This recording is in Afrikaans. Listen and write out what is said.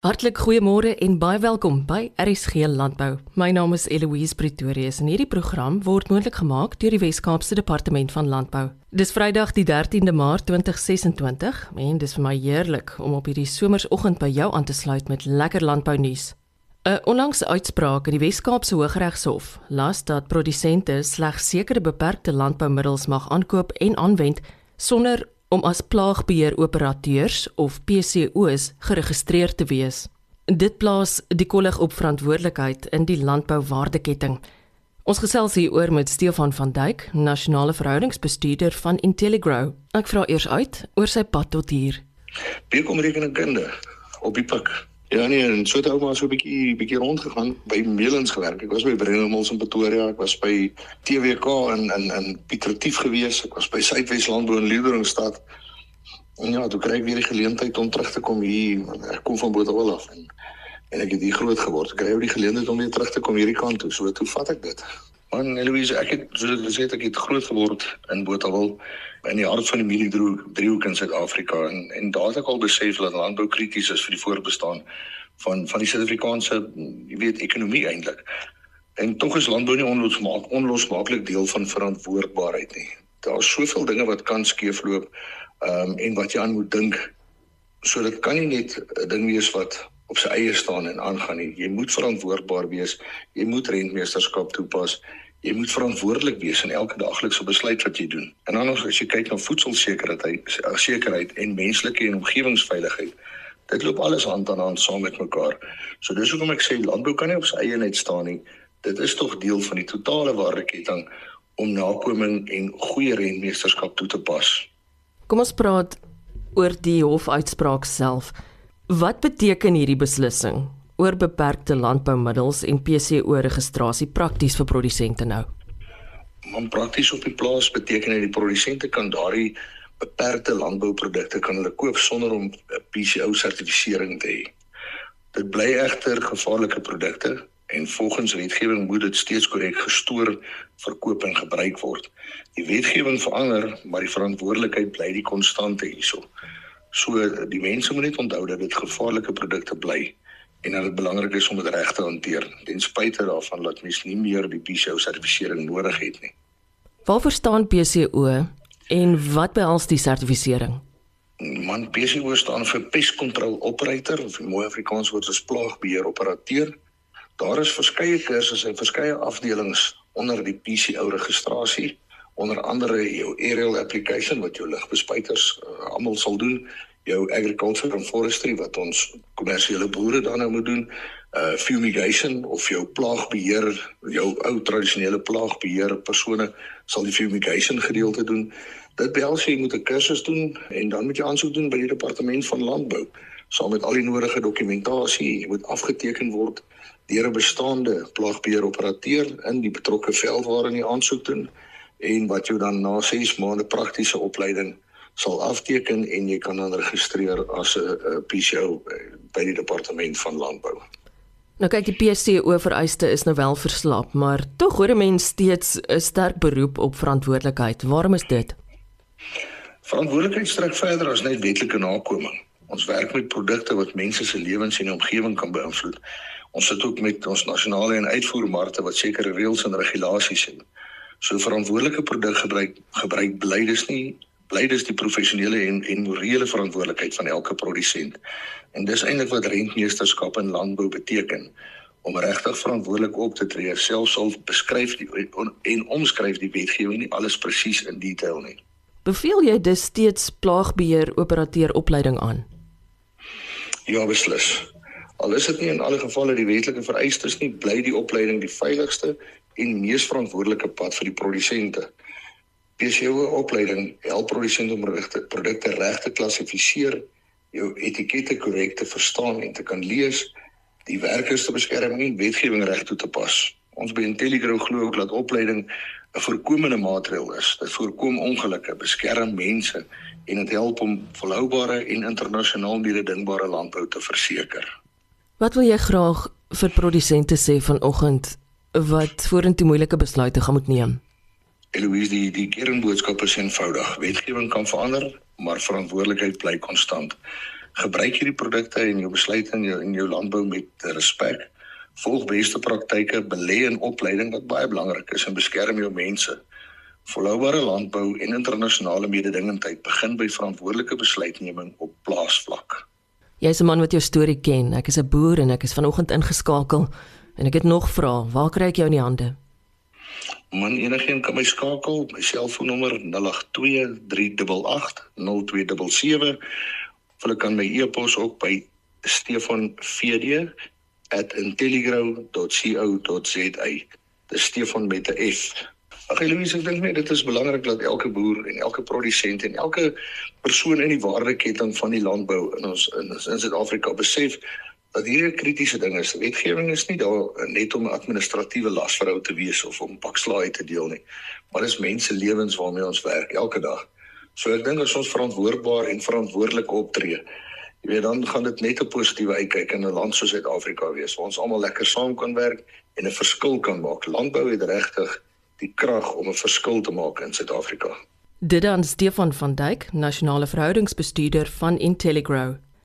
Hartlik goeiemôre en baie welkom by RSG Landbou. My naam is Eloise Pretorius en hierdie program word moontlik gemaak deur die Wes-Kaapse Departement van Landbou. Dis Vrydag die 13de Maart 2026 en dis vir my heerlik om op hierdie somersoggend by jou aan te sluit met lekker landbounuus. 'n Onlangse uitspraak in die Wes-Kaapse Hooggeregshof las dat produsente slegs sekere beperkte landboumiddels mag aankoop en aanwend sonder om as plaagbeheeroperateurs of PCO's geregistreer te wees. Dit plaas die kollig op verantwoordelikheid in die landbouwaardeketting. Ons gesels hieroor met Stefan van Dijk, nasionale verhoudingsbestuurder van Intelligrow. Ek vra eers uit oor sy pad tot hier. Bekom rekeningkunde op die pik. Ja nee, en so het ou maar so 'n bietjie rondgegaan, by Melens gewerk. Ek was by Brennelmils in Pretoria, ek was by TWK in Piet Retief gewees, ek was by Suidwes Landbou in Leeudoringstad. En ja, toe kry ek weer die geleentheid om terug te kom hier. Ek kom van Botawil af en ek het hier groot geword. Ek kry ook die geleentheid om weer terug te kom hierdie kant toe. So toe vat ek dit. Man, Eloise, ek het soos ek gesê het, ek het groot geword in Botawil, in die hart van die mieliedriehoek in Suid-Afrika en daar het ek al besef dat landbou krities is vir die voortbestaan van die Suid-Afrikaanse, ekonomie eintlik. En tog is landbou nie onlosmaaklik deel van verantwoordbaarheid nie. Daar is soveel dinge wat kan skeefloop en wat jy aan moet dink. So dit kan nie net 'n ding wees wat op sy eie staan en aangaan nie. Jy moet verantwoordbaar wees, jy moet rentmeesterskap toepas, jy moet verantwoordelik wees in elke daaglikse besluit wat jy doen. En dan as jy kyk na voedselsekerheid en menslike en omgewingsveiligheid, dit loop alles hand aan hand saam met mekaar. So dis hoekom ek sê landbou kan nie op sy eie net staan nie. Dit is tog deel van die totale waardeketting om nakoming en goeie rentmeesterskap toe te pas. Kom ons praat oor die hofuitspraak self. Wat beteken hierdie beslissing oor beperkte landboumiddels en PCO-registrasie prakties vir produsente nou? Man, prakties op die plaas beteken dat die produsente kan daardie beperkte landbouprodukte kan hulle koop sonder om 'n PCO-sertifisering te hê. Dit bly egter gevaarlike produkte en volgens wetgewing moet dit steeds korrek gestoor, verkoop en gebruik word. Die wetgewing verander, maar die verantwoordelikheid bly die konstante hierso. So die mense moet net onthou dat dit gevaarlike produkte bly en dat dit belangrik is om dit reg te hanteer, ten spyte daarvan dat mens nie meer die PCO-sertifisering nodig het nie. Waarvoor staan PCO en wat behels die sertifisering? Man, PCO staan vir Pest Control Operator, of in mooi Afrikaans woord is plaagbeheeroperateur. Daar is verskeie kursusse en verskeie afdelings onder die PCO-registrasie, onder andere jou aerial application wat jou lugbespuiters almal sal doen, jou agriculture and forestry wat ons kommersiële boere dan nou moet doen, fumigation of jou plaagbeheer, jou ou tradisionele plaagbeheer persone sal die fumigation gedeelte doen. Dit behels jy moet 'n kursus doen en dan moet jy aansoek doen by die Departement van Landbou, saam met al die nodige dokumentasie. Jy moet afgeteken word deur 'n bestaande plaagbeheeroperateur in die betrokke veld waarin jy aansoek doen en wat jou dan na 6 maande praktiese opleiding sal afteken en jy kan dan registreer as 'n PCO by die Departement van Landbou. Nou kyk, die PCO-vereiste is nou wel verslap, maar tog hoor 'n mens steeds 'n sterk beroep op verantwoordelikheid. Waarom is dit? Verantwoordelikheid strek verder as net wetlike nakoming. Ons werk met produkte wat mense se lewens en omgewing kan beïnvloed. Ons sit ook met ons nasionale en uitvoermarkte wat sekere reëls en regulasies het. So verantwoordelike produkgebruik bly dus die professionele en morele verantwoordelikheid van elke produsent. En dis eintlik wat rentmeesterskap in landbou beteken, om regtig verantwoordelik op te tree, selfs al beskryf en omskryf die wetgewing nie alles presies in detail nie. Beveel jy dus steeds plaagbeheer-operateur opleiding aan? Ja, beslis. Al is dit nie in alle gevalle die wetlike vereistes nie, bly die opleiding die veiligste en mees verantwoordelike pad vir die produsente. PCO-opleiding help produsente om produkte reg te klassifiseer, jou etikette korrek te verstaan en te kan lees, die werkers te beskerm en wetgewing reg toe te pas. Ons by Intelligrow glo ook dat opleiding 'n voorkomende maatreël is. Dit voorkom ongelukke, beskerm mense en dit help om volhoubare en internasionaal mededingbare landbou te verseker. Wat wil jy graag vir produsente sê vanoggend wat vorentoe moeilike besluite gaan moet neem? Eloise, die kernboodskap is eenvoudig. Wetgewing kan verander, maar verantwoordelikheid bly konstant. Gebruik hierdie produkte in jou besluite in jou landbou met respek. Volg beste praktyke, belê in opleiding wat baie belangrik is en beskerm jou mense. Volhoubare landbou en internasionale mededingendheid begin by verantwoordelike besluitneming op plaasvlak. Jy is 'n man wat jou storie ken. Ek is 'n boer en ek is vanoggend ingeskakel en ek het nog vrae. Waar kry ek jou in die hande? Man, enigeen kan my skakel. My selfoonnommer 082-388-0277. Of hulle kan my e-pos ook by stefanvd@intelligrow.co.za. Dis Stefan met 'n F. Ag Louise, ek dink net dit is belangrik dat elke boer en elke produsent en elke persoon in die waardeketting van die landbou in Suid-Afrika besef dat hier 'n kritiese ding is. Wetgewing is nie daar net om 'n administratiewe las vir jou te wees of om pakslaai te deel nie, maar dis mense lewens waarmee ons werk elke dag. So ek dink as ons verantwoordbaar en verantwoordelik optree, jy weet, dan gaan dit net 'n positiewe uitkyk in 'n land soos Suid-Afrika wees, waar ons almal lekker saam kan werk en 'n verskil kan maak. Landbou het regtig die krag om 'n verskil te maak in Suid-Afrika. Dit dan Stefan van Dijk, nasionale verhoudingsbestuurder van Intelligrow.